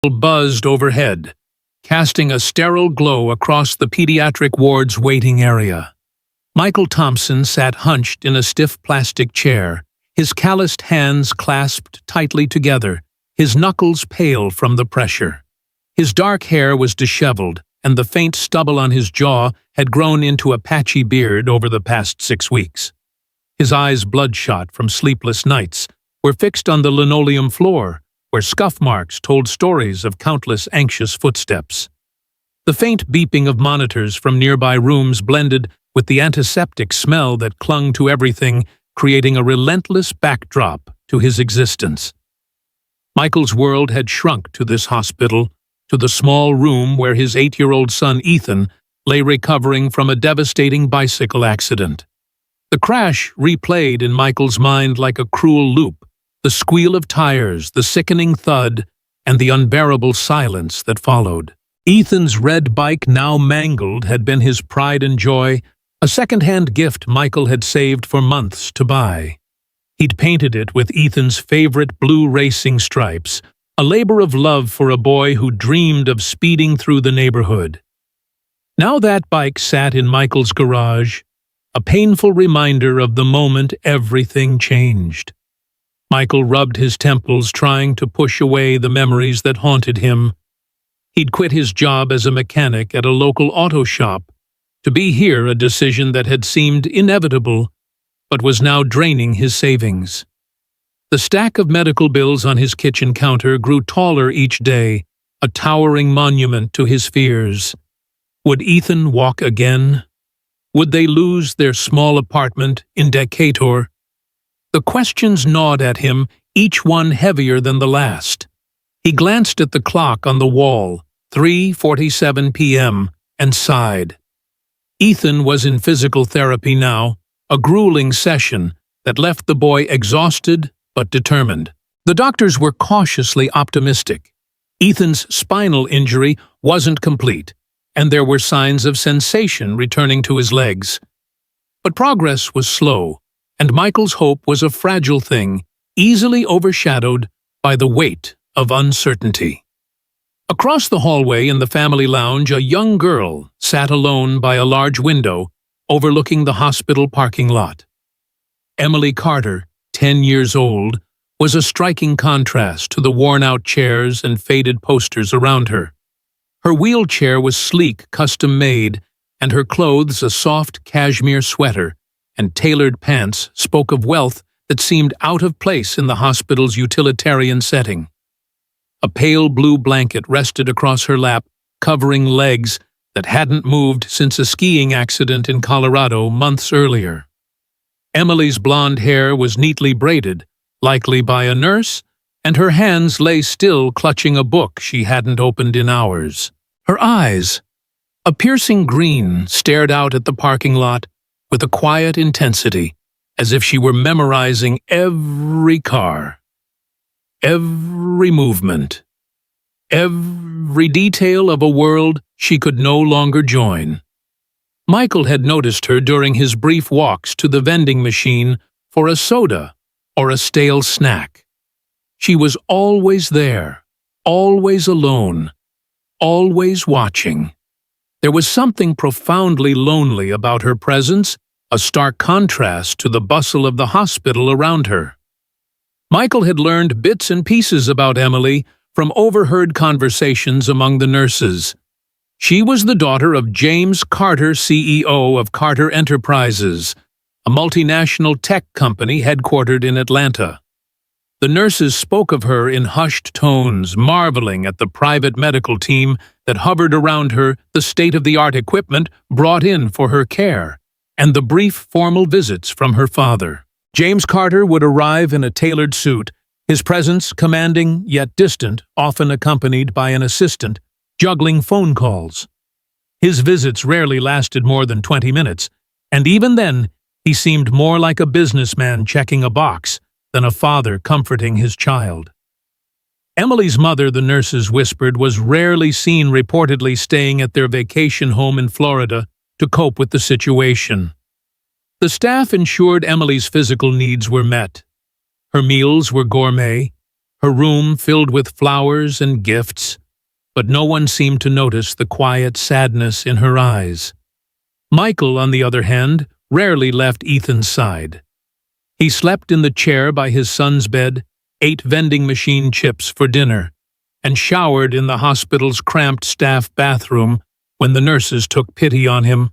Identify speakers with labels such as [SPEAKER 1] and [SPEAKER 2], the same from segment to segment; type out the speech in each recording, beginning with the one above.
[SPEAKER 1] buzzed overhead, casting a sterile glow across the pediatric ward's waiting area. Michael Thompson sat hunched in a stiff plastic chair, his calloused hands clasped tightly together, his knuckles pale from the pressure. His dark hair was disheveled, and the faint stubble on his jaw had grown into a patchy beard over the past 6 weeks. His eyes, bloodshot from sleepless nights, were fixed on the linoleum floor, where scuff marks told stories of countless anxious footsteps. The faint beeping of monitors from nearby rooms blended with the antiseptic smell that clung to everything, creating a relentless backdrop to his existence. Michael's world had shrunk to this hospital, to the small room where his 8-year-old son Ethan lay recovering from a devastating bicycle accident. The crash replayed in Michael's mind like a cruel loop, the squeal of tires, the sickening thud, and the unbearable silence that followed. Ethan's red bike, now mangled, had been his pride and joy, a second-hand gift Michael had saved for months to buy. He'd painted it with Ethan's favorite blue racing stripes, a labor of love for a boy who dreamed of speeding through the neighborhood. Now that bike sat in Michael's garage, a painful reminder of the moment everything changed. Michael rubbed his temples, trying to push away the memories that haunted him. He'd quit his job as a mechanic at a local auto shop, to be here a decision that had seemed inevitable, but was now draining his savings. The stack of medical bills on his kitchen counter grew taller each day, a towering monument to his fears. Would Ethan walk again? Would they lose their small apartment in Decatur? The questions gnawed at him, each one heavier than the last. He glanced at the clock on the wall, 3:47 p.m., and sighed. Ethan was in physical therapy now, a grueling session that left the boy exhausted but determined. The doctors were cautiously optimistic. Ethan's spinal injury wasn't complete, and there were signs of sensation returning to his legs. But progress was slow, and Michael's hope was a fragile thing, easily overshadowed by the weight of uncertainty. Across the hallway in the family lounge, a young girl sat alone by a large window overlooking the hospital parking lot. Emily Carter, 10 years old, was a striking contrast to the worn-out chairs and faded posters around her. Her wheelchair was sleek, custom-made, and her clothes, a soft cashmere sweater and tailored pants, spoke of wealth that seemed out of place in the hospital's utilitarian setting. A pale blue blanket rested across her lap, covering legs that hadn't moved since a skiing accident in Colorado months earlier. Emily's blonde hair was neatly braided, likely by a nurse, and her hands lay still clutching a book she hadn't opened in hours. Her eyes, a piercing green, stared out at the parking lot with a quiet intensity, as if she were memorizing every car, every movement, every detail of a world she could no longer join. Michael had noticed her during his brief walks to the vending machine for a soda or a stale snack. She was always there, always alone, always watching. There was something profoundly lonely about her presence, a stark contrast to the bustle of the hospital around her. Michael had learned bits and pieces about Emily from overheard conversations among the nurses. She was the daughter of James Carter, CEO of Carter Enterprises, a multinational tech company headquartered in Atlanta. The nurses spoke of her in hushed tones, marveling at the private medical team that hovered around her, the state-of-the-art equipment brought in for her care, and the brief formal visits from her father. James Carter would arrive in a tailored suit, his presence commanding yet distant, often accompanied by an assistant, juggling phone calls. His visits rarely lasted more than 20 minutes, and even then, he seemed more like a businessman checking a box than a father comforting his child. Emily's mother, the nurses whispered, was rarely seen, reportedly staying at their vacation home in Florida to cope with the situation. The staff ensured Emily's physical needs were met. Her meals were gourmet, her room filled with flowers and gifts, but no one seemed to notice the quiet sadness in her eyes. Michael, on the other hand, rarely left Ethan's side. He slept in the chair by his son's bed, ate vending machine chips for dinner, and showered in the hospital's cramped staff bathroom when the nurses took pity on him.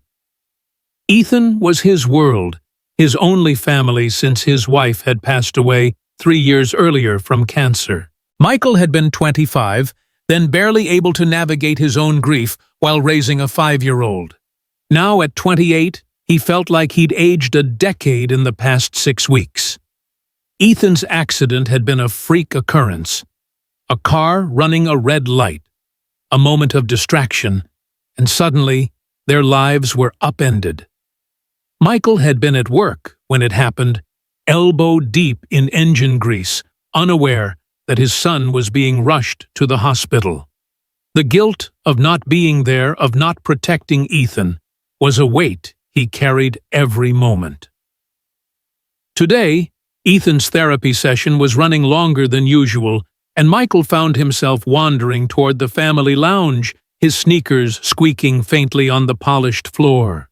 [SPEAKER 1] Ethan was his world, his only family since his wife had passed away 3 years earlier from cancer. Michael had been 25, then barely able to navigate his own grief while raising a 5-year-old. Now at 28, he felt like he'd aged a decade in the past 6 weeks. Ethan's accident had been a freak occurrence. A car running a red light, a moment of distraction, and suddenly their lives were upended. Michael had been at work when it happened, elbow deep in engine grease, unaware that his son was being rushed to the hospital. The guilt of not being there, of not protecting Ethan, was a weight he carried every moment. Today, Ethan's therapy session was running longer than usual, and Michael found himself wandering toward the family lounge, his sneakers squeaking faintly on the polished floor.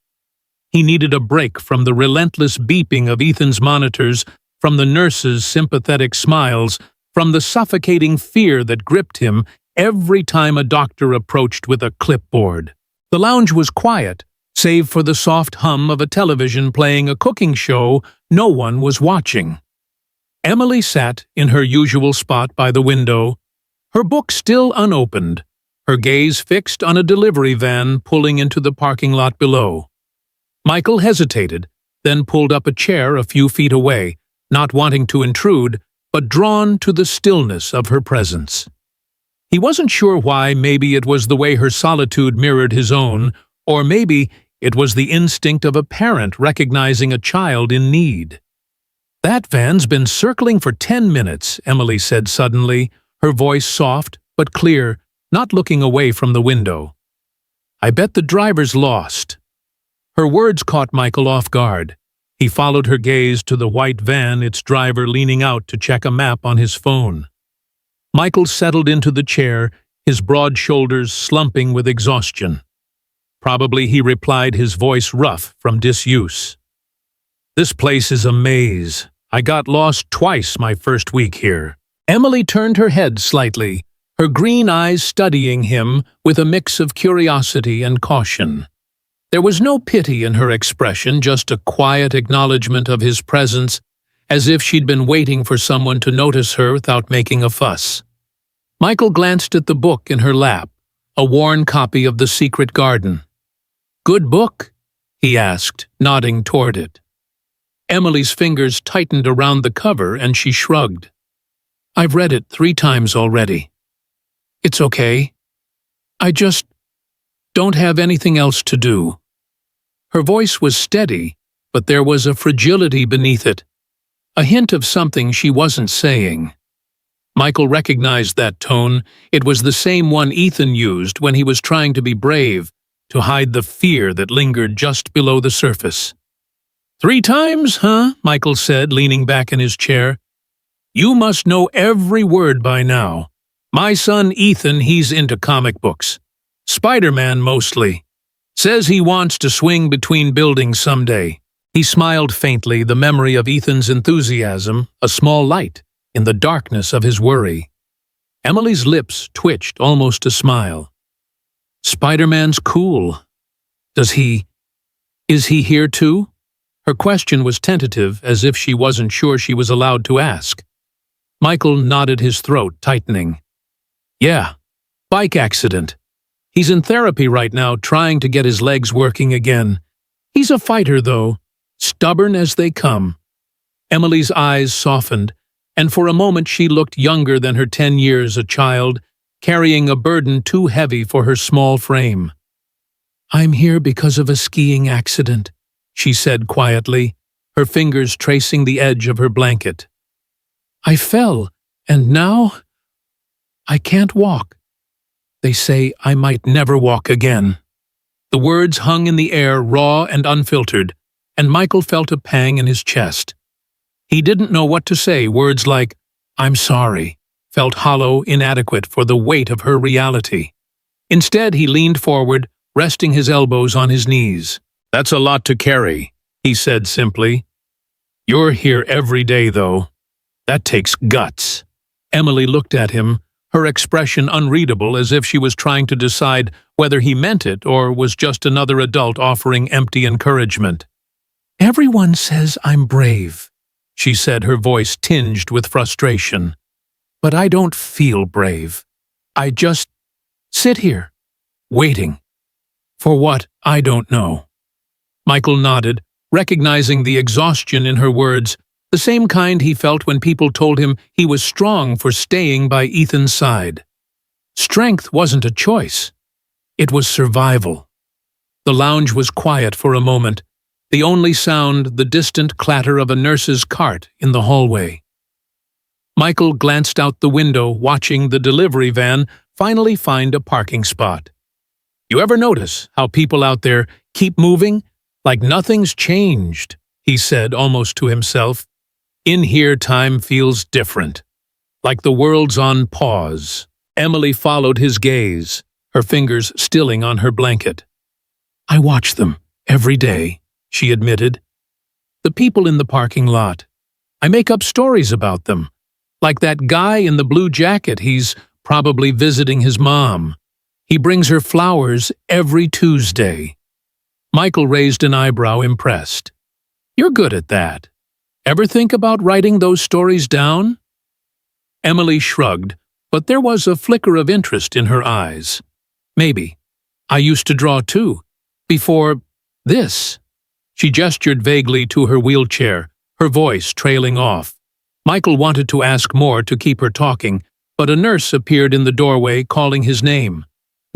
[SPEAKER 1] He needed a break from the relentless beeping of Ethan's monitors, from the nurses' sympathetic smiles, from the suffocating fear that gripped him every time a doctor approached with a clipboard. The lounge was quiet, save for the soft hum of a television playing a cooking show no one was watching. Emily sat in her usual spot by the window, her book still unopened, her gaze fixed on a delivery van pulling into the parking lot below. Michael hesitated, then pulled up a chair a few feet away, not wanting to intrude, but drawn to the stillness of her presence. He wasn't sure why. Maybe it was the way her solitude mirrored his own, or maybe it was the instinct of a parent recognizing a child in need. "That van's been circling for 10 minutes, Emily said suddenly, her voice soft but clear, not looking away from the window. "I bet the driver's lost." Her words caught Michael off guard. He followed her gaze to the white van, its driver leaning out to check a map on his phone. Michael settled into the chair, his broad shoulders slumping with exhaustion. "Probably," he replied, his voice rough from disuse. "This place is a maze. I got lost twice my first week here." Emily turned her head slightly, her green eyes studying him with a mix of curiosity and caution. There was no pity in her expression, just a quiet acknowledgement of his presence, as if she'd been waiting for someone to notice her without making a fuss. Michael glanced at the book in her lap, a worn copy of The Secret Garden. "Good book?" he asked, nodding toward it. Emily's fingers tightened around the cover and she shrugged. "I've read it 3 times already. It's okay. I just don't have anything else to do." Her voice was steady, but there was a fragility beneath it, a hint of something she wasn't saying. Michael recognized that tone. It was the same one Ethan used when he was trying to be brave, to hide the fear that lingered just below the surface. "3 times, huh?" Michael said, leaning back in his chair. "You must know every word by now. My son Ethan, he's into comic books. Spider-Man mostly. Says he wants to swing between buildings someday." He smiled faintly, the memory of Ethan's enthusiasm, a small light in the darkness of his worry. Emily's lips twitched, almost a smile. "Spider-Man's cool. Is he here too?" Her question was tentative, as if she wasn't sure she was allowed to ask. Michael nodded, his throat tightening. "Yeah, bike accident. He's in therapy right now, trying to get his legs working again. He's a fighter, though, stubborn as they come." Emily's eyes softened, and for a moment she looked younger than her 10 years, a child, carrying a burden too heavy for her small frame. "I'm here because of a skiing accident," she said quietly, her fingers tracing the edge of her blanket. "I fell, and now I can't walk. They say I might never walk again." The words hung in the air, raw and unfiltered, and Michael felt a pang in his chest. He didn't know what to say. Words like, "I'm sorry," felt hollow, inadequate for the weight of her reality. Instead, he leaned forward, resting his elbows on his knees. "That's a lot to carry," he said simply. "You're here every day, though. That takes guts." Emily looked at him, her expression unreadable, as if she was trying to decide whether he meant it or was just another adult offering empty encouragement. "Everyone says I'm brave," she said, her voice tinged with frustration. "But I don't feel brave. I just sit here, waiting. For what, I don't know." Michael nodded, recognizing the exhaustion in her words, the same kind he felt when people told him he was strong for staying by Ethan's side. Strength wasn't a choice. It was survival. The lounge was quiet for a moment, the only sound the distant clatter of a nurse's cart in the hallway. Michael glanced out the window, watching the delivery van finally find a parking spot. "You ever notice how people out there keep moving, like nothing's changed?" he said, almost to himself. "In here, time feels different, like the world's on pause." Emily followed his gaze, her fingers stilling on her blanket. "I watch them every day," she admitted. "The people in the parking lot. I make up stories about them. Like that guy in the blue jacket, he's probably visiting his mom. He brings her flowers every Tuesday." Michael raised an eyebrow, impressed. "You're good at that. Ever think about writing those stories down?" Emily shrugged, but there was a flicker of interest in her eyes. "Maybe. I used to draw too. Before this." She gestured vaguely to her wheelchair, her voice trailing off. Michael wanted to ask more to keep her talking, but a nurse appeared in the doorway calling his name.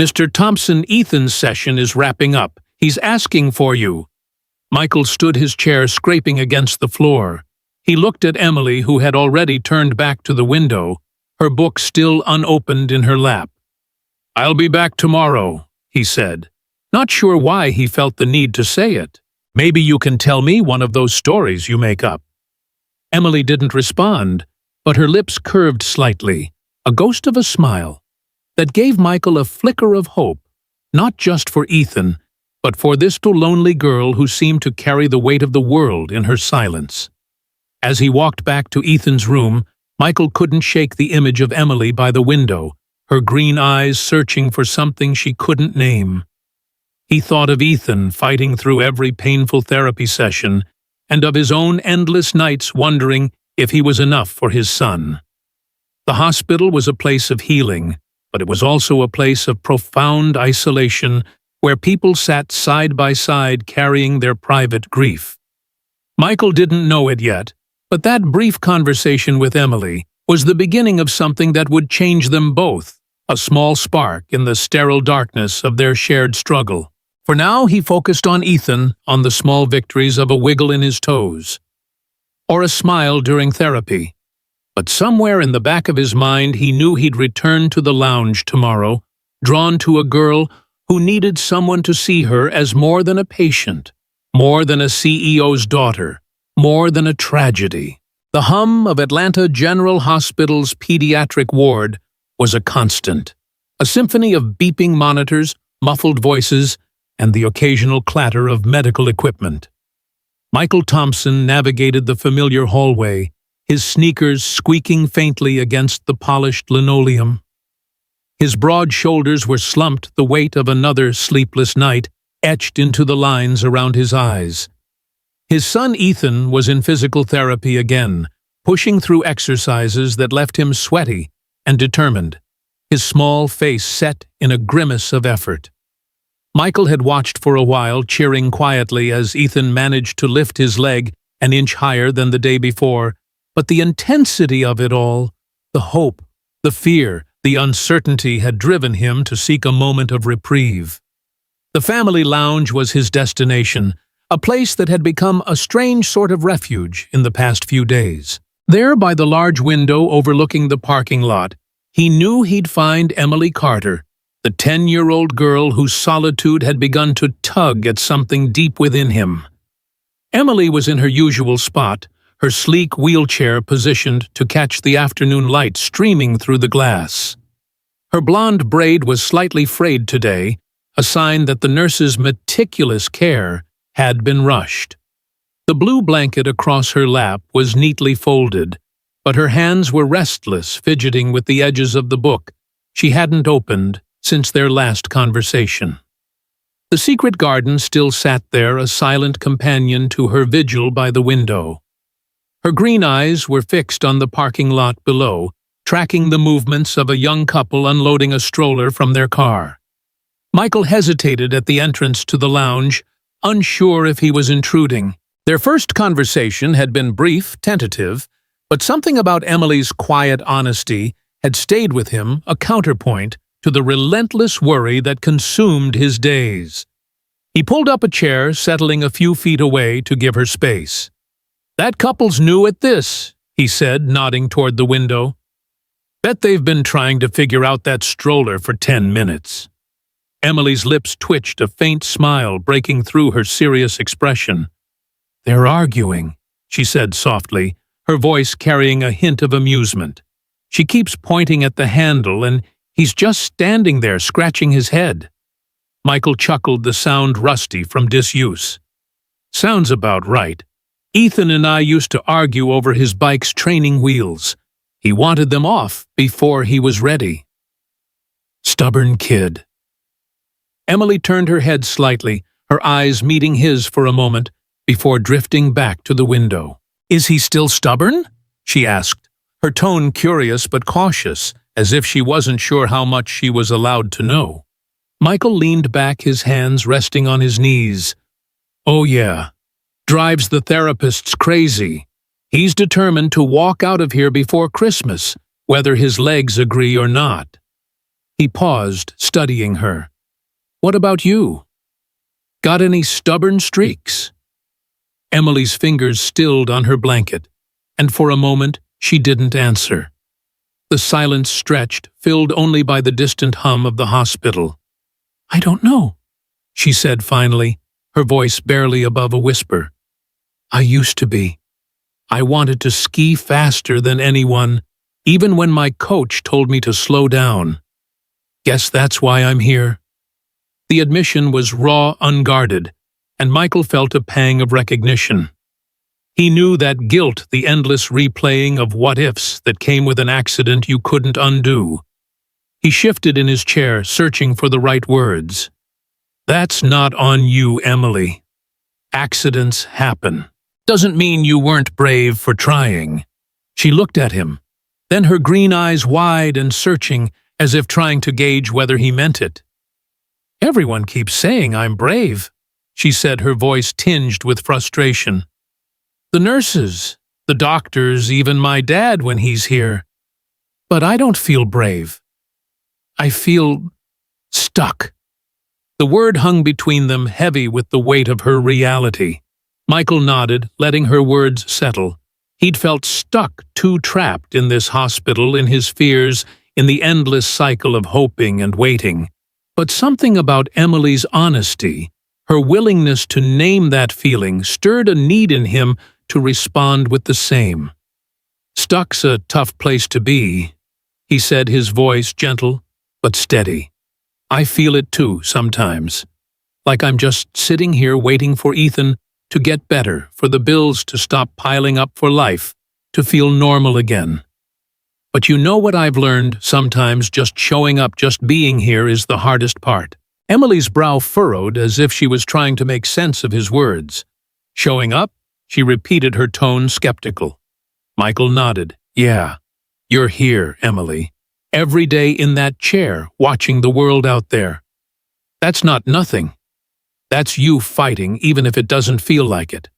[SPEAKER 1] "Mr. Thompson, Ethan's session is wrapping up. He's asking for you." Michael stood his chair, scraping against the floor. He looked at Emily, who had already turned back to the window, her book still unopened in her lap. "I'll be back tomorrow," he said. Not sure why he felt the need to say it. "Maybe you can tell me one of those stories you make up." Emily didn't respond, but her lips curved slightly, a ghost of a smile, that gave Michael a flicker of hope, not just for Ethan, but for this lonely girl who seemed to carry the weight of the world in her silence. As he walked back to Ethan's room, Michael couldn't shake the image of Emily by the window, her green eyes searching for something she couldn't name. He thought of Ethan fighting through every painful therapy session, and of his own endless nights wondering if he was enough for his son. The hospital was a place of healing, but it was also a place of profound isolation where people sat side by side carrying their private grief. Michael didn't know it yet, but that brief conversation with Emily was the beginning of something that would change them both, a small spark in the sterile darkness of their shared struggle. For now, he focused on Ethan, on the small victories of a wiggle in his toes, or a smile during therapy. But somewhere in the back of his mind, he knew he'd return to the lounge tomorrow, drawn to a girl who needed someone to see her as more than a patient, more than a CEO's daughter, more than a tragedy. The hum of Atlanta General Hospital's pediatric ward was a constant, a symphony of beeping monitors, muffled voices, and the occasional clatter of medical equipment. Michael Thompson navigated the familiar hallway, his sneakers squeaking faintly against the polished linoleum. His broad shoulders were slumped, the weight of another sleepless night etched into the lines around his eyes. His son Ethan was in physical therapy again, pushing through exercises that left him sweaty and determined, his small face set in a grimace of effort. Michael had watched for a while, cheering quietly as Ethan managed to lift his leg an inch higher than the day before, but the intensity of it all, the hope, the fear, the uncertainty had driven him to seek a moment of reprieve. The family lounge was his destination, a place that had become a strange sort of refuge in the past few days. There, by the large window overlooking the parking lot, he knew he'd find Emily Carter, the 10-year-old girl whose solitude had begun to tug at something deep within him. Emily was in her usual spot, her sleek wheelchair positioned to catch the afternoon light streaming through the glass. Her blonde braid was slightly frayed today, a sign that the nurse's meticulous care had been rushed. The blue blanket across her lap was neatly folded, but her hands were restless, fidgeting with the edges of the book she hadn't opened since their last conversation. The secret garden still sat there, a silent companion to her vigil by the window. Her green eyes were fixed on the parking lot below, tracking the movements of a young couple unloading a stroller from their car. Michael hesitated at the entrance to the lounge, unsure if he was intruding. Their first conversation had been brief, tentative, but something about Emily's quiet honesty had stayed with him, a counterpoint to the relentless worry that consumed his days. He pulled up a chair, settling a few feet away to give her space. "That couple's new at this," he said, nodding toward the window. "Bet they've been trying to figure out that stroller for 10 minutes. Emily's lips twitched, a faint smile breaking through her serious expression. "They're arguing," she said softly, her voice carrying a hint of amusement. "She keeps pointing at the handle, and he's just standing there scratching his head." Michael chuckled, the sound rusty from disuse. "Sounds about right. Ethan and I used to argue over his bike's training wheels. He wanted them off before he was ready." Stubborn kid. Emily turned her head slightly, her eyes meeting his for a moment, before drifting back to the window. "Is he still stubborn?" she asked, her tone curious but cautious, as if she wasn't sure how much she was allowed to know. Michael leaned back, his hands resting on his knees. "Oh yeah. Drives the therapists crazy. He's determined to walk out of here before Christmas, whether his legs agree or not." He paused, studying her. "What about you? Got any stubborn streaks?" Emily's fingers stilled on her blanket, and for a moment she didn't answer. The silence stretched, filled only by the distant hum of the hospital. "I don't know," she said finally, her voice barely above a whisper. "I used to be. I wanted to ski faster than anyone, even when my coach told me to slow down. Guess that's why I'm here." The admission was raw, unguarded, and Michael felt a pang of recognition. He knew that guilt, the endless replaying of what-ifs that came with an accident you couldn't undo. He shifted in his chair, searching for the right words. "That's not on you, Emily. Accidents happen. Doesn't mean you weren't brave for trying." She looked at him, then her green eyes wide and searching, as if trying to gauge whether he meant it. "Everyone keeps saying I'm brave," she said, her voice tinged with frustration. "The nurses, the doctors, even my dad when he's here. But I don't feel brave. I feel stuck." The word hung between them, heavy with the weight of her reality. Michael nodded, letting her words settle. He'd felt stuck, too trapped in this hospital, in his fears, in the endless cycle of hoping and waiting. But something about Emily's honesty, her willingness to name that feeling, stirred a need in him to respond with the same. "Stuck's a tough place to be," he said, his voice gentle but steady. "I feel it too, sometimes. Like I'm just sitting here waiting for Ethan to get better, for the bills to stop piling up, for life to feel normal again. But you know what I've learned? Sometimes just showing up, just being here is the hardest part." Emily's brow furrowed as if she was trying to make sense of his words. "Showing up?" she repeated, her tone skeptical. Michael nodded. "Yeah, you're here, Emily. Every day in that chair, watching the world out there. That's not nothing. That's you fighting, even if it doesn't feel like it."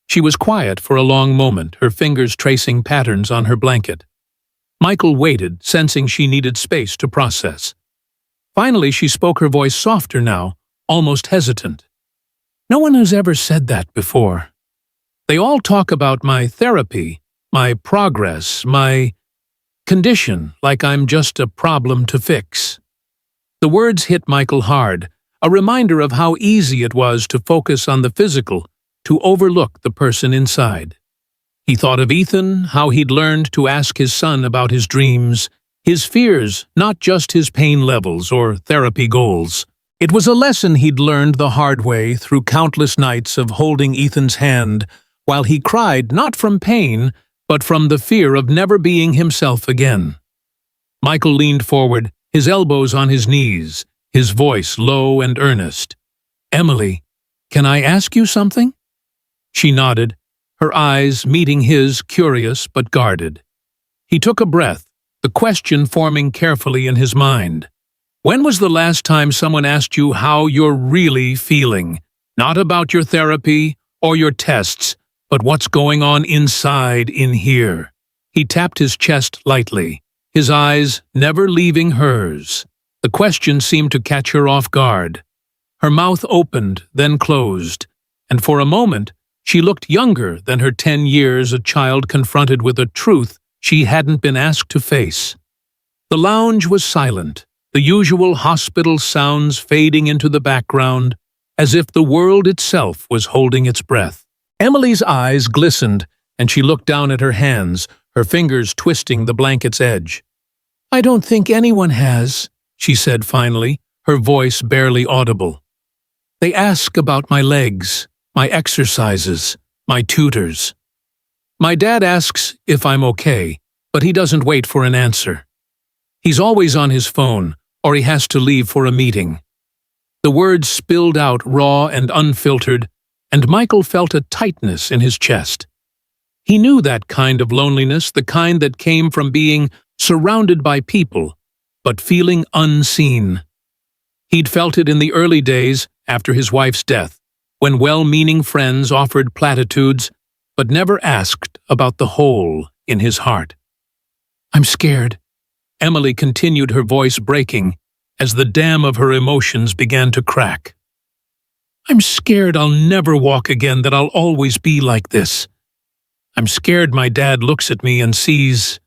[SPEAKER 1] She was quiet for a long moment, her fingers tracing patterns on her blanket. Michael waited, sensing she needed space to process. Finally, she spoke, her voice softer now, almost hesitant. "No one has ever said that before. They all talk about my therapy, my progress, my condition, like I'm just a problem to fix." The words hit Michael hard, a reminder of how easy it was to focus on the physical, to overlook the person inside. He thought of Ethan, how he'd learned to ask his son about his dreams, his fears, not just his pain levels or therapy goals. It was a lesson he'd learned the hard way through countless nights of holding Ethan's hand while he cried not from pain, but from the fear of never being himself again. Michael leaned forward, his elbows on his knees, his voice low and earnest. "Emily, can I ask you something?" She nodded, her eyes meeting his, curious but guarded. He took a breath, the question forming carefully in his mind. "When was the last time someone asked you how you're really feeling? Not about your therapy or your tests, but what's going on inside in here?" He tapped his chest lightly, his eyes never leaving hers. The question seemed to catch her off guard. Her mouth opened, then closed, and for a moment she looked younger than her 10 years, a child confronted with a truth she hadn't been asked to face. The lounge was silent, the usual hospital sounds fading into the background, as if the world itself was holding its breath. Emily's eyes glistened, and she looked down at her hands, her fingers twisting the blanket's edge. "I don't think anyone has," she said finally, her voice barely audible. "They ask about my legs, my exercises, my tutors. My dad asks if I'm okay, but he doesn't wait for an answer. He's always on his phone, or he has to leave for a meeting." The words spilled out raw and unfiltered, and Michael felt a tightness in his chest. He knew that kind of loneliness, the kind that came from being surrounded by people, but feeling unseen. He'd felt it in the early days after his wife's death, when well-meaning friends offered platitudes, but never asked about the hole in his heart. "I'm scared," Emily continued, her voice breaking as the dam of her emotions began to crack. "I'm scared I'll never walk again, that I'll always be like this. I'm scared my dad looks at me and sees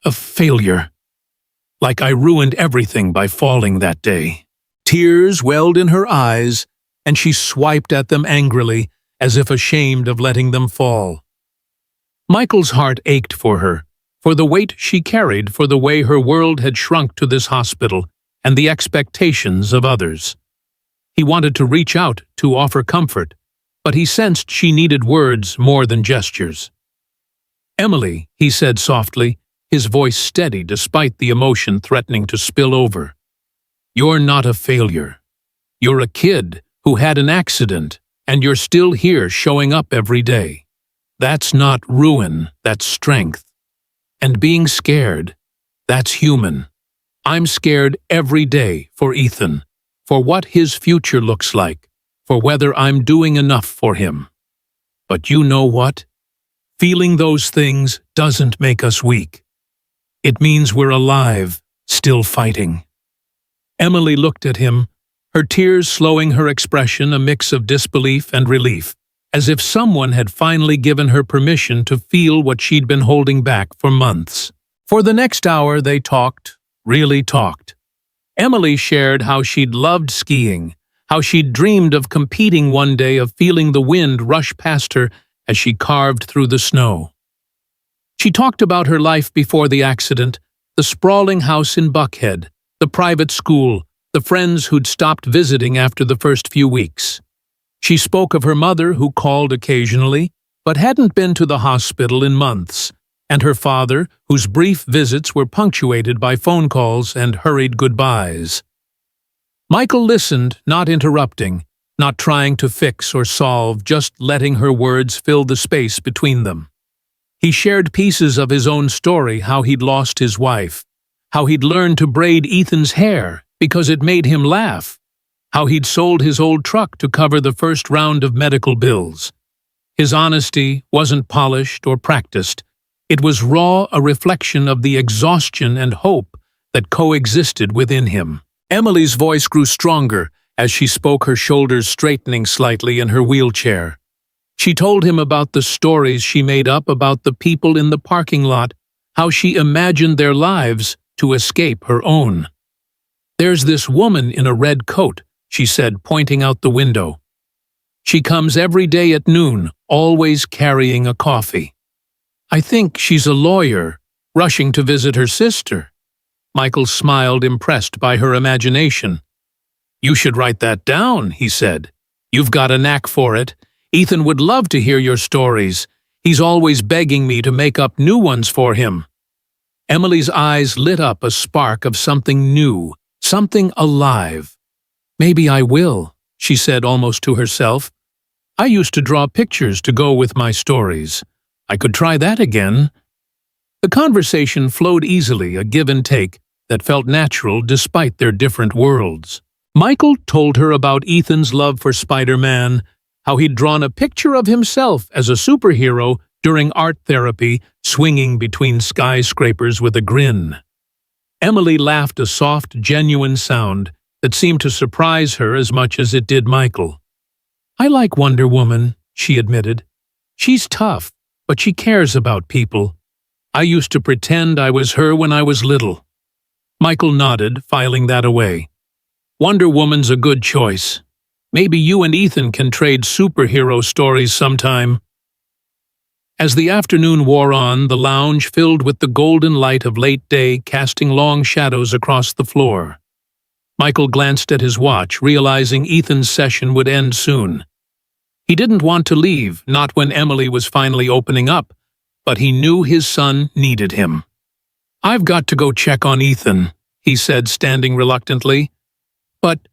[SPEAKER 1] a failure, like I ruined everything by falling that day." Tears welled in her eyes, and she swiped at them angrily, as if ashamed of letting them fall. Michael's heart ached for her, for the weight she carried, for the way her world had shrunk to this hospital and the expectations of others. He wanted to reach out to offer comfort, but he sensed she needed words more than gestures. "Emily," he said softly, his voice steady despite the emotion threatening to spill over. "You're not a failure. You're a kid who had an accident, and you're still here showing up every day. That's not ruin, that's strength. And being scared, that's human. I'm scared every day for Ethan, for what his future looks like, for whether I'm doing enough for him. But you know what? Feeling those things doesn't make us weak. It means we're alive, still fighting." Emily looked at him, her tears slowing her expression, a mix of disbelief and relief, as if someone had finally given her permission to feel what she'd been holding back for months. For the next hour they talked, really talked. Emily shared how she'd loved skiing, how she'd dreamed of competing one day, of feeling the wind rush past her as she carved through the snow. She talked about her life before the accident, the sprawling house in Buckhead, the private school, the friends who'd stopped visiting after the first few weeks. She spoke of her mother, who called occasionally, but hadn't been to the hospital in months, and her father, whose brief visits were punctuated by phone calls and hurried goodbyes. Michael listened, not interrupting, not trying to fix or solve, just letting her words fill the space between them. He shared pieces of his own story, how he'd lost his wife, how he'd learned to braid Ethan's hair because it made him laugh, how he'd sold his old truck to cover the first round of medical bills. His honesty wasn't polished or practiced. It was raw, a reflection of the exhaustion and hope that coexisted within him. Emily's voice grew stronger as she spoke, her shoulders straightening slightly in her wheelchair. She told him about the stories she made up, about the people in the parking lot, how she imagined their lives to escape her own. "There's this woman in a red coat," she said, pointing out the window. "She comes every day at noon, always carrying a coffee. "I think she's a lawyer, rushing to visit her sister." Michael smiled, impressed by her imagination. "You should write that down," he said. "You've got a knack for it. Ethan would love to hear your stories. He's always begging me to make up new ones for him." Emily's eyes lit up a spark of something new, something alive. "Maybe I will," she said almost to herself. "I used to draw pictures to go with my stories. I could try that again." The conversation flowed easily, a give and take that felt natural despite their different worlds. Michael told her about Ethan's love for Spider-Man, how he'd drawn a picture of himself as a superhero during art therapy, swinging between skyscrapers with a grin. Emily laughed, a soft, genuine sound that seemed to surprise her as much as it did Michael. "I like Wonder Woman," she admitted. "She's tough, but she cares about people. I used to pretend I was her when I was little." Michael nodded, filing that away. "Wonder Woman's a good choice. Maybe you and Ethan can trade superhero stories sometime." As the afternoon wore on, the lounge filled with the golden light of late day, casting long shadows across the floor. Michael glanced at his watch, realizing Ethan's session would end soon. He didn't want to leave, not when Emily was finally opening up, but he knew his son needed him. "I've got to go check on Ethan," he said, standing reluctantly. "But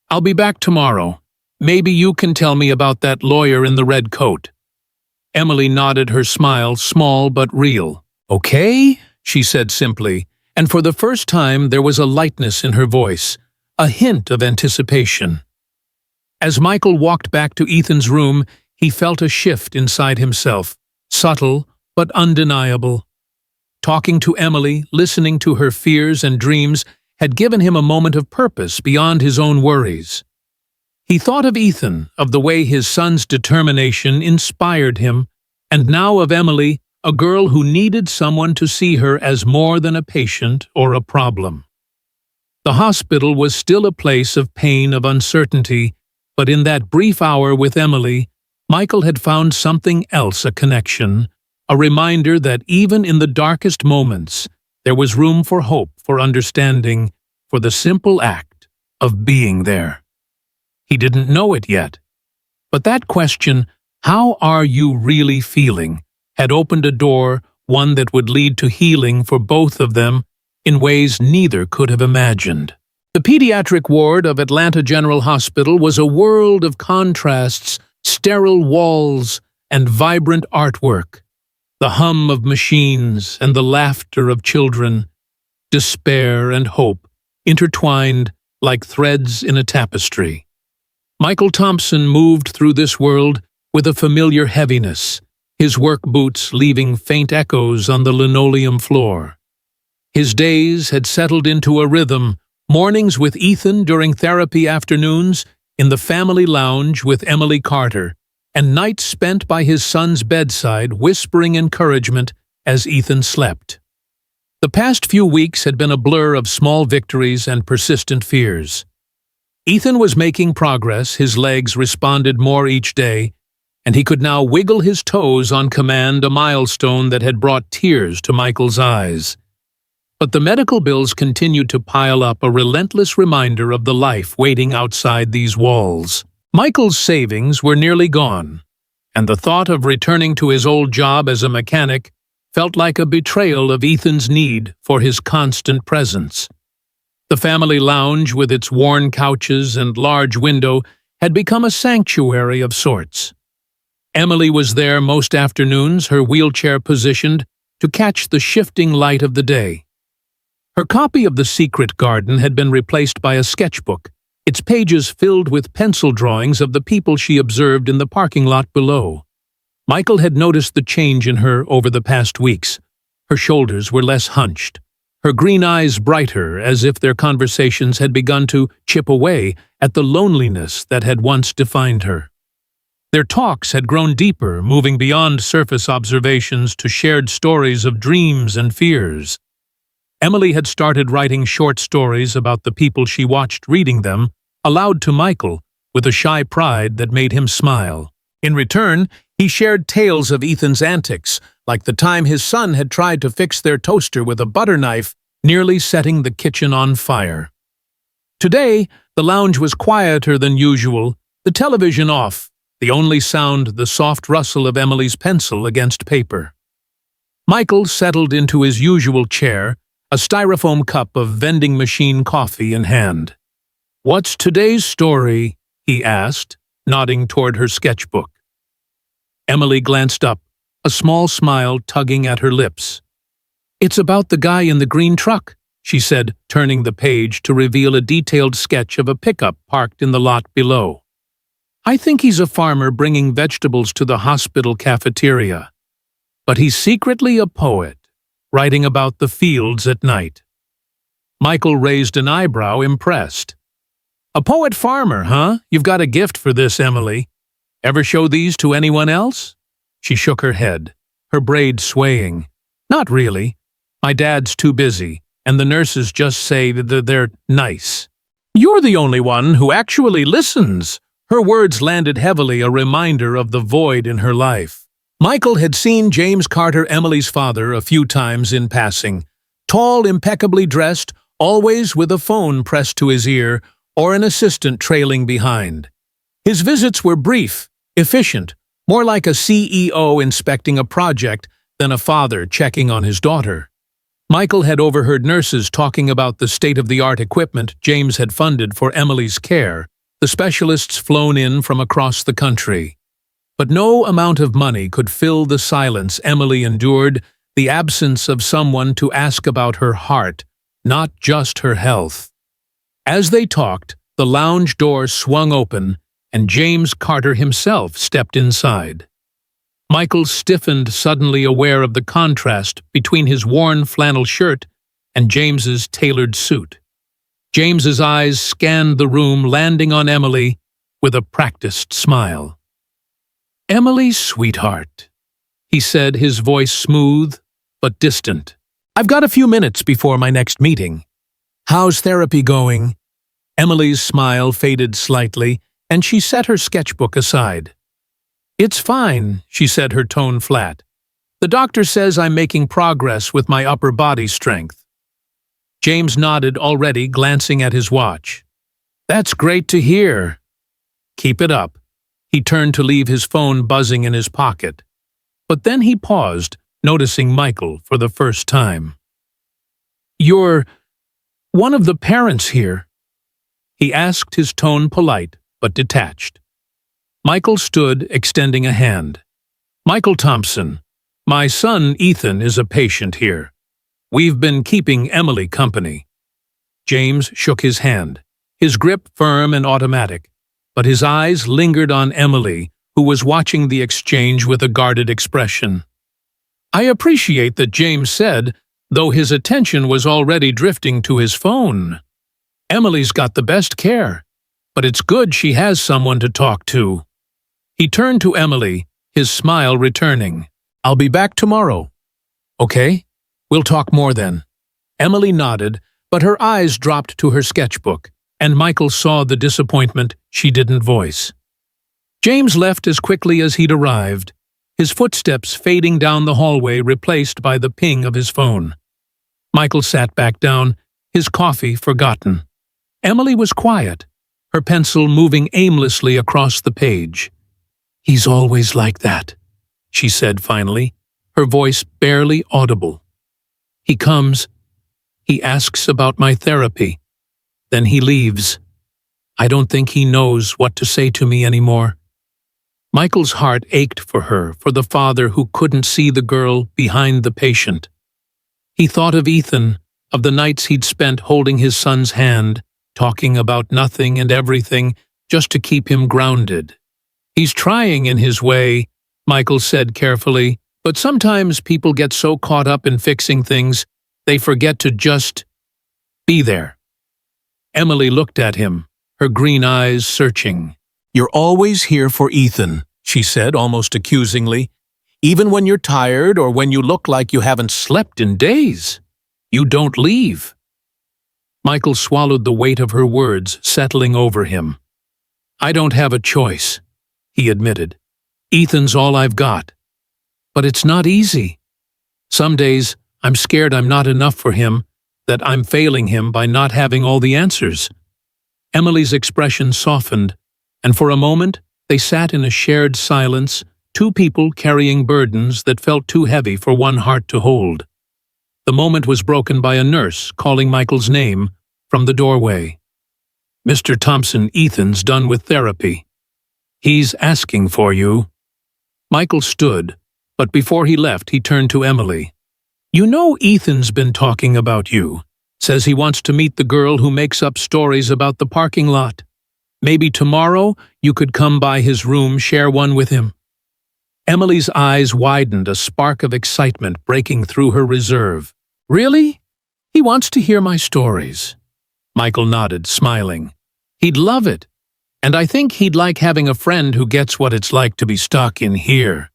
[SPEAKER 1] I'll be back tomorrow. Maybe you can tell me about that lawyer in the red coat." Emily nodded, her smile small but real. "Okay," she said simply, and for the first time there was a lightness in her voice, a hint of anticipation. As Michael walked back to Ethan's room, he felt a shift inside himself, subtle but undeniable. Talking to Emily, listening to her fears and dreams, had given him a moment of purpose beyond his own worries. He thought of Ethan, of the way his son's determination inspired him, and now of Emily, a girl who needed someone to see her as more than a patient or a problem. The hospital was still a place of pain, of uncertainty, but in that brief hour with Emily, Michael had found something else, a connection, a reminder that even in the darkest moments, there was room for hope, for understanding, for the simple act of being there. He didn't know it yet, but that question, "How are you really feeling?" had opened a door, one that would lead to healing for both of them in ways neither could have imagined. The pediatric ward of Atlanta General Hospital was a world of contrasts, sterile walls, and vibrant artwork. The hum of machines and the laughter of children, despair and hope, intertwined like threads in a tapestry. Michael Thompson moved through this world with a familiar heaviness, his work boots leaving faint echoes on the linoleum floor. His days had settled into a rhythm, mornings with Ethan during therapy afternoons, in the family lounge with Emily Carter, and nights spent by his son's bedside whispering encouragement as Ethan slept. The past few weeks had been a blur of small victories and persistent fears. Ethan was making progress, his legs responded more each day, and he could now wiggle his toes on command, a milestone that had brought tears to Michael's eyes. But the medical bills continued to pile up, a relentless reminder of the life waiting outside these walls. Michael's savings were nearly gone, and the thought of returning to his old job as a mechanic felt like a betrayal of Ethan's need for his constant presence. The family lounge, with its worn couches and large window, had become a sanctuary of sorts. Emily was there most afternoons, her wheelchair positioned to catch the shifting light of the day. Her copy of The Secret Garden had been replaced by a sketchbook, its pages filled with pencil drawings of the people she observed in the parking lot below. Michael had noticed the change in her over the past weeks. Her shoulders were less hunched, her green eyes brighter, as if their conversations had begun to chip away at the loneliness that had once defined her. Their talks had grown deeper, moving beyond surface observations to shared stories of dreams and fears. Emily had started writing short stories about the people she watched, reading them aloud to Michael with a shy pride that made him smile. In return, he shared tales of Ethan's antics, like the time his son had tried to fix their toaster with a butter knife, nearly setting the kitchen on fire. Today, the lounge was quieter than usual, the television off, the only sound the soft rustle of Emily's pencil against paper. Michael settled into his usual chair, a styrofoam cup of vending machine coffee in hand. "What's today's story?" he asked, nodding toward her sketchbook. Emily glanced up, a small smile tugging at her lips. "It's about the guy in the green truck," she said, turning the page to reveal a detailed sketch of a pickup parked in the lot below. "I think he's a farmer bringing vegetables to the hospital cafeteria. But he's secretly a poet, writing about the fields at night." Michael raised an eyebrow, impressed. "A poet farmer, huh? You've got a gift for this, Emily. Ever show these to anyone else?" She shook her head, her braid swaying. "Not really. My dad's too busy, and the nurses just say that they're nice." "You're the only one who actually listens." Her words landed heavily, a reminder of the void in her life. Michael had seen James Carter, Emily's father, a few times in passing. Tall, impeccably dressed, always with a phone pressed to his ear, or an assistant trailing behind. His visits were brief, efficient, more like a CEO inspecting a project than a father checking on his daughter. Michael had overheard nurses talking about the state-of-the-art equipment James had funded for Emily's care, the specialists flown in from across the country. But no amount of money could fill the silence Emily endured, the absence of someone to ask about her heart, not just her health. As they talked, the lounge door swung open, and James Carter himself stepped inside. Michael stiffened, suddenly aware of the contrast between his worn flannel shirt and James's tailored suit. James's eyes scanned the room, landing on Emily with a practiced smile. "Emily, sweetheart," he said, his voice smooth but distant. "I've got a few minutes before my next meeting. How's therapy going?" Emily's smile faded slightly, and she set her sketchbook aside. "It's fine," she said, her tone flat. "The doctor says I'm making progress with my upper body strength." James nodded, already glancing at his watch. "That's great to hear." "Keep it up." He turned to leave his phone buzzing in his pocket. But then he paused, noticing Michael for the first time. "You're one of the parents here?" he asked, his tone polite but detached. Michael stood, extending a hand. "Michael Thompson. My son Ethan is a patient here. We've been keeping Emily company." James shook his hand, his grip firm and automatic, but his eyes lingered on Emily, who was watching the exchange with a guarded expression. "I appreciate that," James said, though his attention was already drifting to his phone. "Emily's got the best care, but it's good she has someone to talk to." He turned to Emily, his smile returning. "I'll be back tomorrow." "Okay, we'll talk more then." Emily nodded, but her eyes dropped to her sketchbook, and Michael saw the disappointment she didn't voice. James left as quickly as he'd arrived, his footsteps fading down the hallway, replaced by the ping of his phone. Michael sat back down, his coffee forgotten. Emily was quiet, her pencil moving aimlessly across the page. "He's always like that," she said finally, her voice barely audible. "He comes, he asks about my therapy, then he leaves. I don't think he knows what to say to me anymore." Michael's heart ached for her, for the father who couldn't see the girl behind the patient. He thought of Ethan, of the nights he'd spent holding his son's hand, talking about nothing and everything, just to keep him grounded. "He's trying in his way," Michael said carefully, "but sometimes people get so caught up in fixing things, they forget to just be there." Emily looked at him, her green eyes searching. "You're always here for Ethan," she said, almost accusingly. "Even when you're tired or when you look like you haven't slept in days. You don't leave." Michael swallowed the weight of her words settling over him. "I don't have a choice," he admitted. Ethan's all I've got. But it's not easy. Some days, I'm scared I'm not enough for him, that I'm failing him by not having all the answers. Emily's expression softened, and for a moment, they sat in a shared silence, two people carrying burdens that felt too heavy for one heart to hold. The moment was broken by a nurse calling Michael's name from the doorway. "Mr. Thompson, Ethan's done with therapy. He's asking for you." Michael stood, but before he left, he turned to Emily. "You know Ethan's been talking about you. Says he wants to meet the girl who makes up stories about the parking lot. Maybe tomorrow you could come by his room, share one with him." Emily's eyes widened, a spark of excitement breaking through her reserve. "Really? He wants to hear my stories." Michael nodded, smiling. "He'd love it. And I think he'd like having a friend who gets what it's like to be stuck in here."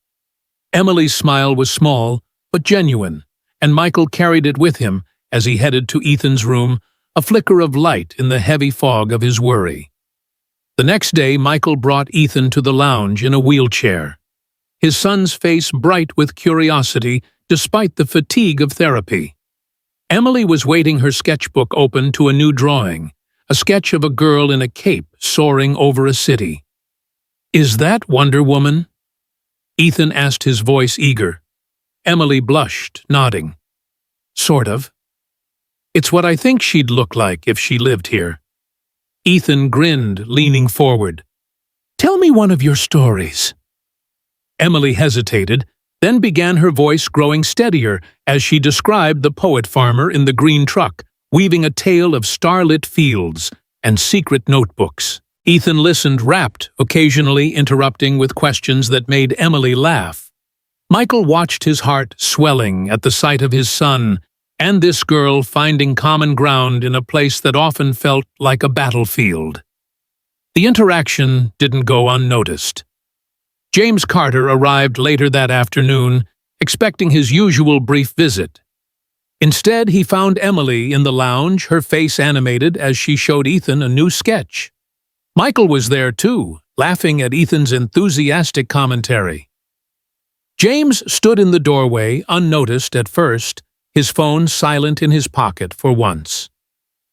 [SPEAKER 1] Emily's smile was small, but genuine, and Michael carried it with him as he headed to Ethan's room, a flicker of light in the heavy fog of his worry. The next day, Michael brought Ethan to the lounge in a wheelchair, his son's face bright with curiosity despite the fatigue of therapy. Emily was waiting, her sketchbook open to a new drawing, a sketch of a girl in a cape soaring over a city. "Is that Wonder Woman?" Ethan asked, his voice eager. Emily blushed, nodding. "Sort of. It's what I think she'd look like if she lived here." Ethan grinned, leaning forward. "Tell me one of your stories." Emily hesitated, then began, her voice growing steadier as she described the poet farmer in the green truck, weaving a tale of starlit fields and secret notebooks. Ethan listened, rapt, occasionally interrupting with questions that made Emily laugh. Michael watched, his heart swelling at the sight of his son and this girl finding common ground in a place that often felt like a battlefield. The interaction didn't go unnoticed. James Carter arrived later that afternoon, expecting his usual brief visit. Instead, he found Emily in the lounge, her face animated as she showed Ethan a new sketch. Michael was there too, laughing at Ethan's enthusiastic commentary. James stood in the doorway, unnoticed at first, his phone silent in his pocket for once.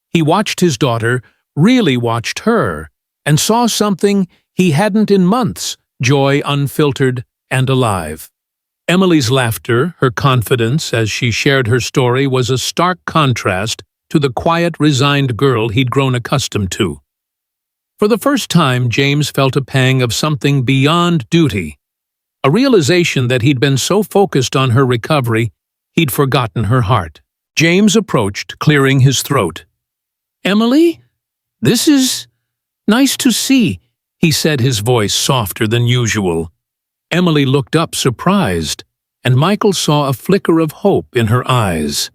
[SPEAKER 1] He watched his daughter, really watched her, and saw something he hadn't in months, joy unfiltered and alive. Emily's laughter, her confidence as she shared her story, was a stark contrast to the quiet, resigned girl he'd grown accustomed to. For the first time, James felt a pang of something beyond duty, a realization that he'd been so focused on her recovery, he'd forgotten her heart. James approached, clearing his throat. "Emily, this is nice to see," he said, his voice softer than usual. Emily looked up, surprised, and Michael saw a flicker of hope in her eyes.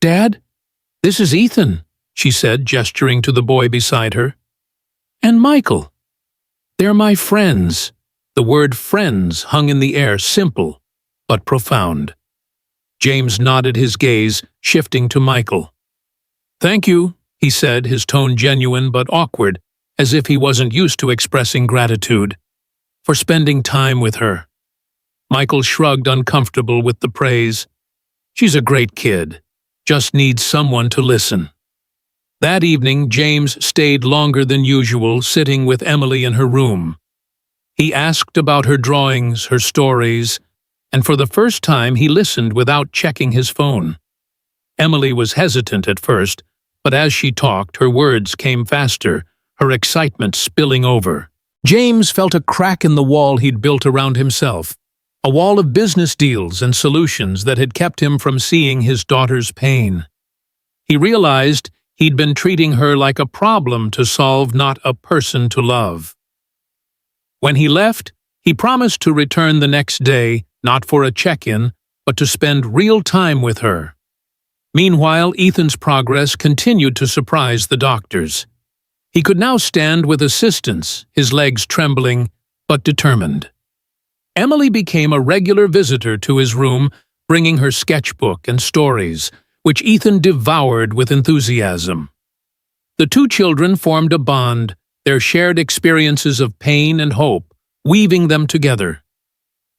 [SPEAKER 1] "Dad, this is Ethan," she said, gesturing to the boy beside her. "And Michael. They're my friends." The word friends hung in the air, simple but profound. James nodded, his gaze shifting to Michael. "Thank you," he said, his tone genuine but awkward, as if he wasn't used to expressing gratitude, "for spending time with her." Michael shrugged, uncomfortable with the praise. "She's a great kid, just needs someone to listen." That evening, James stayed longer than usual, sitting with Emily in her room. He asked about her drawings, her stories, and for the first time he listened without checking his phone. Emily was hesitant at first, but as she talked, her words came faster, her excitement spilling over. James felt a crack in the wall he'd built around himself, a wall of business deals and solutions that had kept him from seeing his daughter's pain. He realized he'd been treating her like a problem to solve, not a person to love. When he left, he promised to return the next day, not for a check-in, but to spend real time with her. Meanwhile, Ethan's progress continued to surprise the doctors. He could now stand with assistance, his legs trembling, but determined. Emily became a regular visitor to his room, bringing her sketchbook and stories, which Ethan devoured with enthusiasm. The two children formed a bond, their shared experiences of pain and hope weaving them together.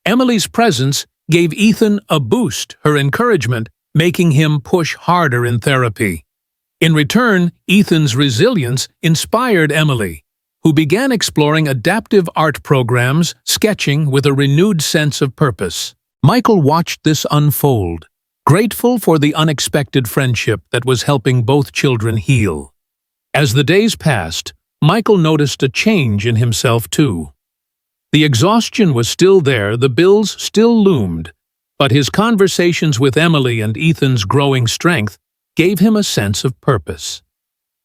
[SPEAKER 1] Emily's presence gave Ethan a boost, her encouragement making him push harder in therapy. In return, Ethan's resilience inspired Emily, who began exploring adaptive art programs, sketching with a renewed sense of purpose. Michael watched this unfold, grateful for the unexpected friendship that was helping both children heal. As the days passed, Michael noticed a change in himself too. The exhaustion was still there, the bills still loomed, but his conversations with Emily and Ethan's growing strength gave him a sense of purpose.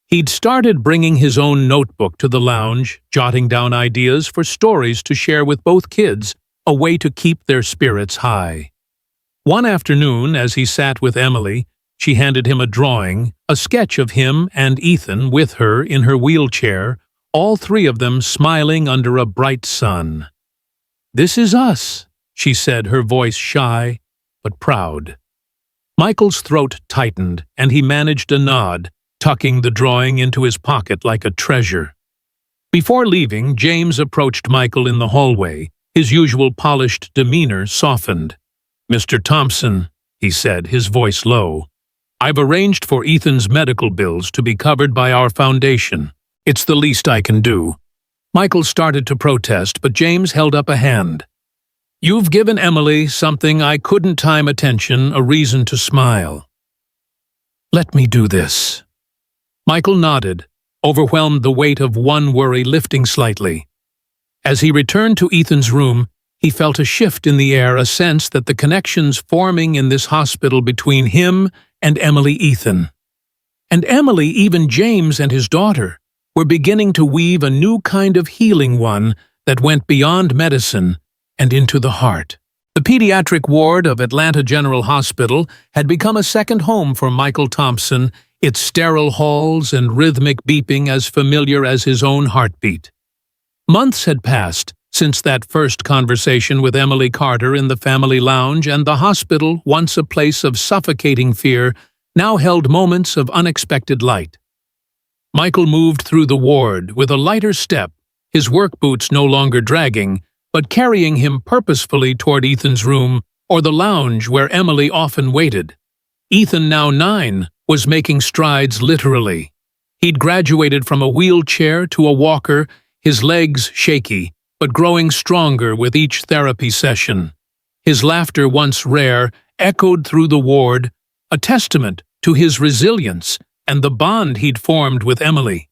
[SPEAKER 1] He'd started bringing his own notebook to the lounge, jotting down ideas for stories to share with both kids, a way to keep their spirits high. One afternoon, as he sat with Emily, she handed him a drawing, a sketch of him and Ethan with her in her wheelchair, all three of them smiling under a bright sun. "This is us," she said, her voice shy but proud. Michael's throat tightened, and he managed a nod, tucking the drawing into his pocket like a treasure. Before leaving, James approached Michael in the hallway, his usual polished demeanor softened. "Mr. Thompson," he said, his voice low, "I've arranged for Ethan's medical bills to be covered by our foundation. It's the least I can do." Michael started to protest, but James held up a hand. "You've given Emily something I couldn't time attention, a reason to smile. Let me do this." Michael nodded, overwhelmed, the weight of one worry lifting slightly. As he returned to Ethan's room, he felt a shift in the air, a sense that the connections forming in this hospital between him and Emily Ethan. And Emily, even James and his daughter, were beginning to weave a new kind of healing, one that went beyond medicine and into the heart. The pediatric ward of Atlanta General Hospital had become a second home for Michael Thompson, its sterile halls and rhythmic beeping as familiar as his own heartbeat. Months had passed since that first conversation with Emily Carter in the family lounge, and the hospital, once a place of suffocating fear, now held moments of unexpected light. Michael moved through the ward with a lighter step, his work boots no longer dragging, but carrying him purposefully toward Ethan's room or the lounge where Emily often waited. Ethan, now 9, was making strides literally. He'd graduated from a wheelchair to a walker, his legs shaky, but growing stronger with each therapy session. His laughter, once rare, echoed through the ward, a testament to his resilience and the bond he'd formed with Emily.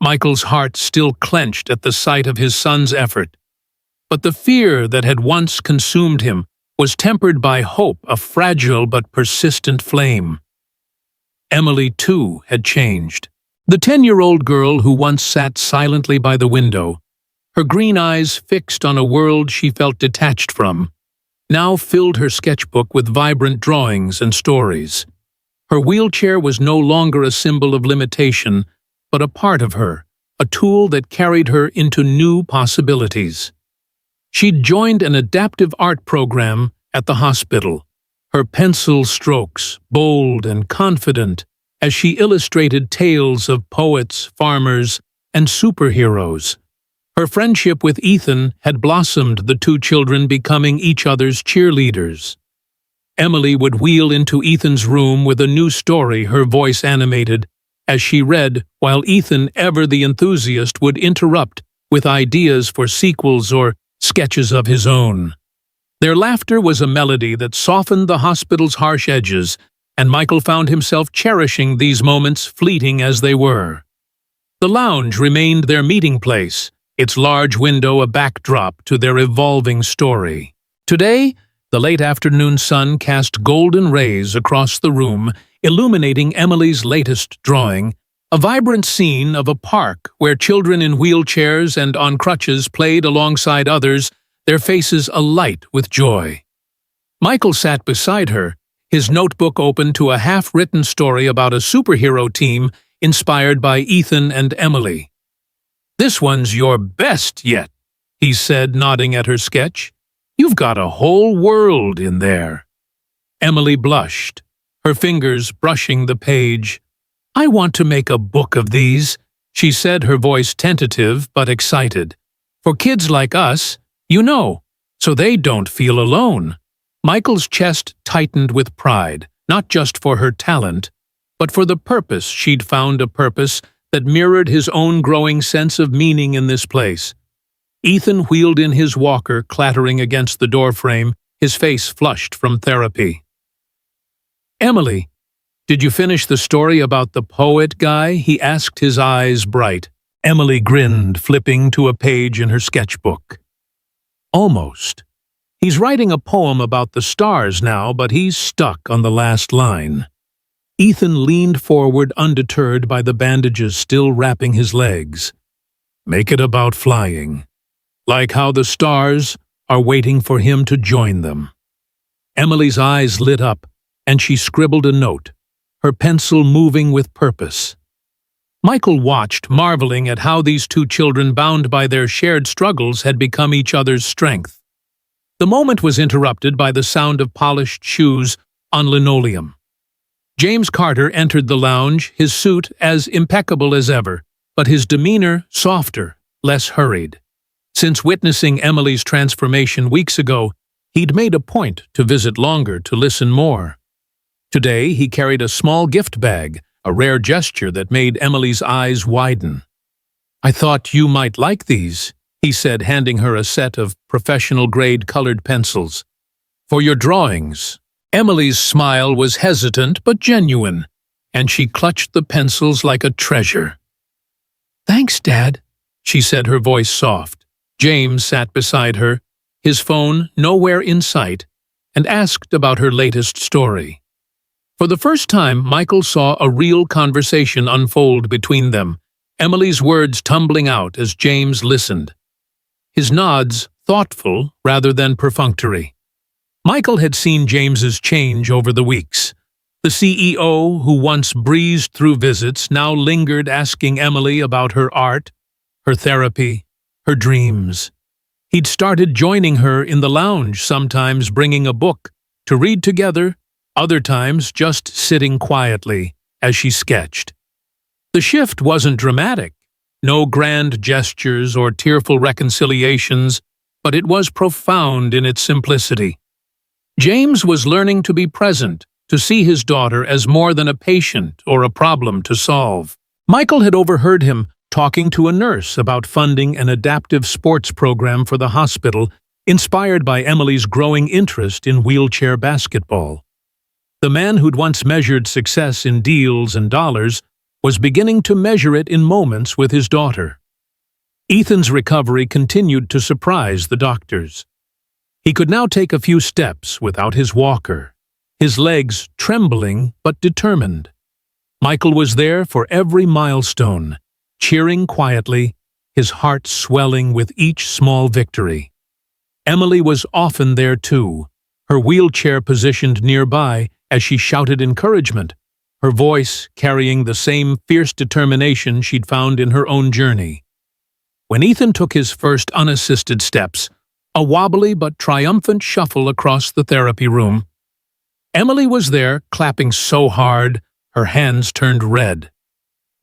[SPEAKER 1] Michael's heart still clenched at the sight of his son's effort, but the fear that had once consumed him was tempered by hope, a fragile but persistent flame. Emily, too, had changed. The 10-year-old girl who once sat silently by the window, her green eyes fixed on a world she felt detached from, now filled her sketchbook with vibrant drawings and stories. Her wheelchair was no longer a symbol of limitation, but a part of her, a tool that carried her into new possibilities. She'd joined an adaptive art program at the hospital, her pencil strokes bold and confident as she illustrated tales of poets, farmers, and superheroes. Her friendship with Ethan had blossomed, the two children becoming each other's cheerleaders. Emily would wheel into Ethan's room with a new story, her voice animated, as she read, while Ethan, ever the enthusiast, would interrupt with ideas for sequels or sketches of his own. Their laughter was a melody that softened the hospital's harsh edges, and Michael found himself cherishing these moments, fleeting as they were. The lounge remained their meeting place, its large window a backdrop to their evolving story. Today, the late afternoon sun cast golden rays across the room, illuminating Emily's latest drawing, a vibrant scene of a park where children in wheelchairs and on crutches played alongside others, their faces alight with joy. Michael sat beside her, his notebook open to a half-written story about a superhero team inspired by Ethan and Emily. "This one's your best yet," he said, nodding at her sketch. "You've got a whole world in there." Emily blushed, her fingers brushing the page. "I want to make a book of these," she said, her voice tentative but excited. For kids like us, so they don't feel alone. Michael's chest tightened with pride, not just for her talent, but for the purpose she'd found, a purpose that mirrored his own growing sense of meaning in this place. Ethan wheeled in his walker, clattering against the doorframe, his face flushed from therapy. "Emily, did you finish the story about the poet guy?" he asked, his eyes bright. Emily grinned, flipping to a page in her sketchbook. "Almost. He's writing a poem about the stars now, but he's stuck on the last line." Ethan leaned forward, undeterred by the bandages still wrapping his legs. "Make it about flying. Like how the stars are waiting for him to join them." Emily's eyes lit up, and she scribbled a note, her pencil moving with purpose. Michael watched, marveling at how these two children, bound by their shared struggles, had become each other's strength. The moment was interrupted by the sound of polished shoes on linoleum. James Carter entered the lounge, his suit as impeccable as ever, but his demeanor softer, less hurried. Since witnessing Emily's transformation weeks ago, he'd made a point to visit longer, to listen more. Today, he carried a small gift bag, a rare gesture that made Emily's eyes widen. "I thought you might like these," he said, handing her a set of professional-grade colored pencils. "For your drawings." Emily's smile was hesitant but genuine, and she clutched the pencils like a treasure. "Thanks, Dad," she said, her voice soft. James sat beside her, his phone nowhere in sight, and asked about her latest story. For the first time, Michael saw a real conversation unfold between them, Emily's words tumbling out as James listened. His nods thoughtful rather than perfunctory. Michael had seen James's change over the weeks. The CEO, who once breezed through visits, now lingered, asking Emily about her art, her therapy, her dreams. He'd started joining her in the lounge, sometimes bringing a book to read together, other times just sitting quietly as she sketched. The shift wasn't dramatic, no grand gestures or tearful reconciliations, but it was profound in its simplicity. James was learning to be present, to see his daughter as more than a patient or a problem to solve. Michael had overheard him talking to a nurse about funding an adaptive sports program for the hospital, inspired by Emily's growing interest in wheelchair basketball. The man who'd once measured success in deals and dollars was beginning to measure it in moments with his daughter. Ethan's recovery continued to surprise the doctors. He could now take a few steps without his walker, his legs trembling but determined. Michael was there for every milestone, cheering quietly, his heart swelling with each small victory. Emily was often there too, her wheelchair positioned nearby as she shouted encouragement, her voice carrying the same fierce determination she'd found in her own journey. When Ethan took his first unassisted steps, a wobbly but triumphant shuffle across the therapy room, Emily was there, clapping so hard, her hands turned red.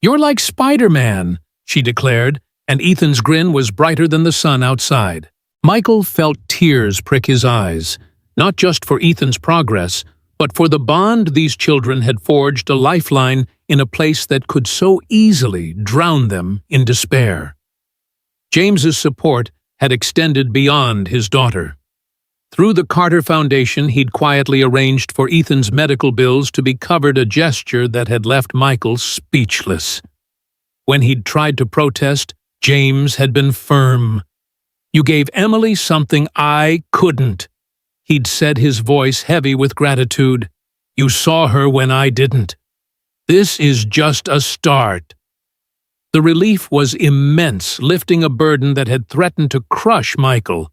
[SPEAKER 1] "You're like Spider-Man," she declared, and Ethan's grin was brighter than the sun outside. Michael felt tears prick his eyes, not just for Ethan's progress, but for the bond these children had forged, a lifeline in a place that could so easily drown them in despair. James's support had extended beyond his daughter. Through the Carter Foundation, he'd quietly arranged for Ethan's medical bills to be covered, a gesture that had left Michael speechless. When he'd tried to protest, James had been firm. "You gave Emily something I couldn't," he'd said, his voice heavy with gratitude. "You saw her when I didn't. This is just a start." The relief was immense, lifting a burden that had threatened to crush Michael.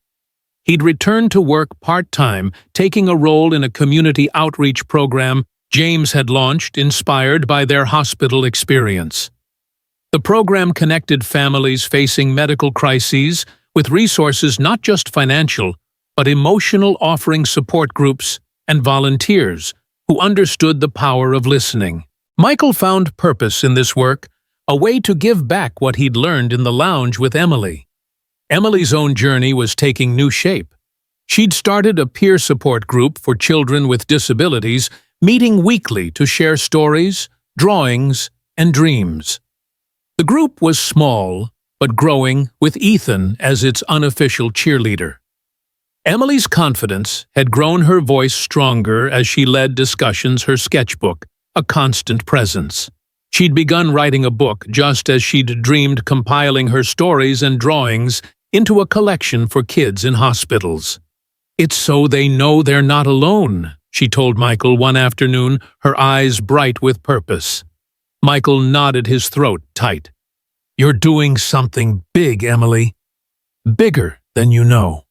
[SPEAKER 1] He'd returned to work part-time, taking a role in a community outreach program James had launched, inspired by their hospital experience. The program connected families facing medical crises with resources not just financial, but emotional, offering support groups and volunteers who understood the power of listening. Michael found purpose in this work, a way to give back what he'd learned in the lounge with Emily. Emily's own journey was taking new shape. She'd started a peer support group for children with disabilities, meeting weekly to share stories, drawings, and dreams. The group was small, but growing, with Ethan as its unofficial cheerleader. Emily's confidence had grown, her voice stronger as she led discussions, her sketchbook a constant presence. She'd begun writing a book just as she'd dreamed, compiling her stories and drawings into a collection for kids in hospitals. "It's so they know they're not alone," she told Michael one afternoon, her eyes bright with purpose. Michael nodded, his throat tight. "You're doing something big, Emily. Bigger than you know."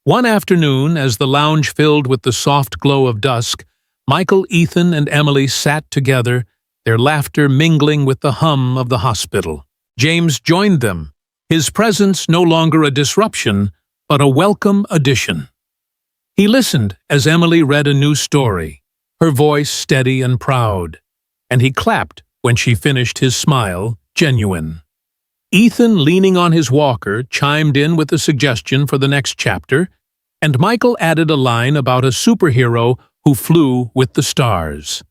[SPEAKER 1] One afternoon, as the lounge filled with the soft glow of dusk, Michael, Ethan, and Emily sat together, their laughter mingling with the hum of the hospital. James joined them, his presence no longer a disruption, but a welcome addition. He listened as Emily read a new story, her voice steady and proud, and he clapped when she finished, his smile genuine. Ethan, leaning on his walker, chimed in with a suggestion for the next chapter, and Michael added a line about a superhero who flew with the stars.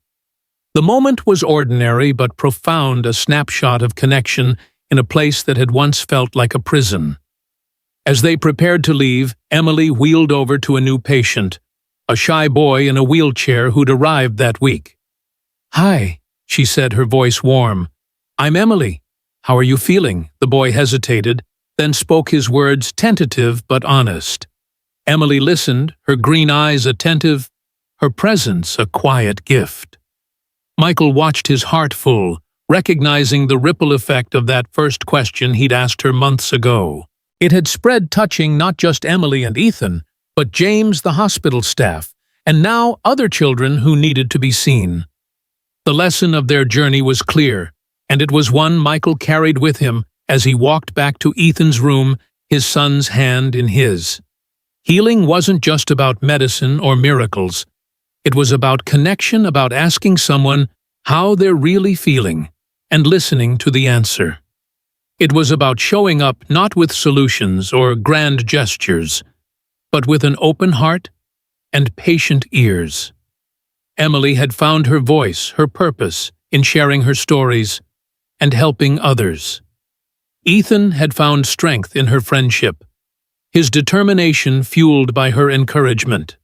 [SPEAKER 1] The moment was ordinary but profound, a snapshot of connection in a place that had once felt like a prison. As they prepared to leave, Emily wheeled over to a new patient, a shy boy in a wheelchair who'd arrived that week. "Hi," she said, her voice warm. "I'm Emily. How are you feeling?" The boy hesitated, then spoke, his words tentative but honest. Emily listened, her green eyes attentive, her presence a quiet gift. Michael watched, his heart full, recognizing the ripple effect of that first question he'd asked her months ago. It had spread, touching not just Emily and Ethan, but James, the hospital staff, and now other children who needed to be seen. The lesson of their journey was clear, and it was one Michael carried with him as he walked back to Ethan's room, his son's hand in his. Healing wasn't just about medicine or miracles. It was about connection, about asking someone how they're really feeling and listening to the answer. It was about showing up not with solutions or grand gestures, but with an open heart and patient ears. Emily had found her voice, her purpose, in sharing her stories and helping others. Ethan had found strength in her friendship, his determination fueled by her encouragement.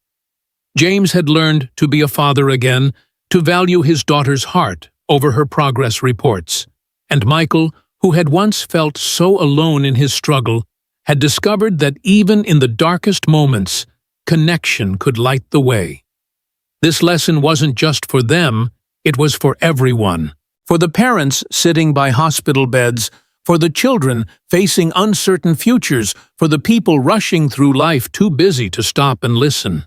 [SPEAKER 1] James had learned to be a father again, to value his daughter's heart over her progress reports. And Michael, who had once felt so alone in his struggle, had discovered that even in the darkest moments, connection could light the way. This lesson wasn't just for them, it was for everyone. For the parents sitting by hospital beds, for the children facing uncertain futures, for the people rushing through life too busy to stop and listen.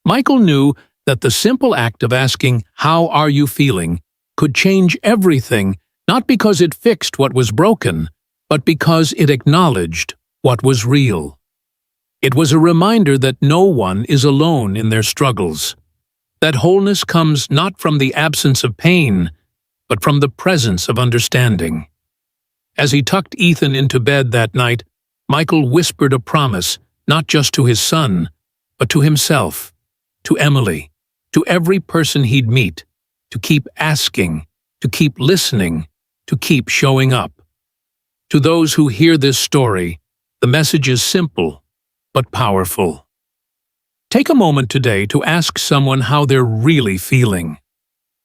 [SPEAKER 1] Michael knew that the simple act of asking, "How are you feeling?" could change everything, not because it fixed what was broken, but because it acknowledged what was real. It was a reminder that no one is alone in their struggles, that wholeness comes not from the absence of pain, but from the presence of understanding. As he tucked Ethan into bed that night, Michael whispered a promise, not just to his son, but to himself, to Emily, to every person he'd meet, to keep asking, to keep listening, to keep showing up. To those who hear this story, the message is simple, but powerful. Take a moment today to ask someone how they're really feeling.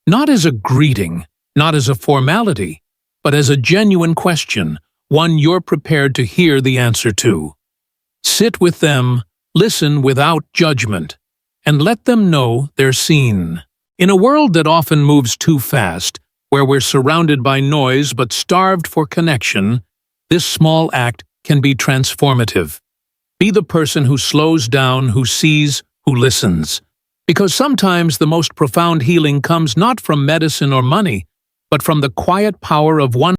[SPEAKER 1] Not as a greeting, not as a formality, but as a genuine question, one you're prepared to hear the answer to. Sit with them, listen without judgment, and let them know they're seen. In a world that often moves too fast, where we're surrounded by noise but starved for connection, this small act can be transformative. Be the person who slows down, who sees, who listens. Because sometimes the most profound healing comes not from medicine or money, but from the quiet power of one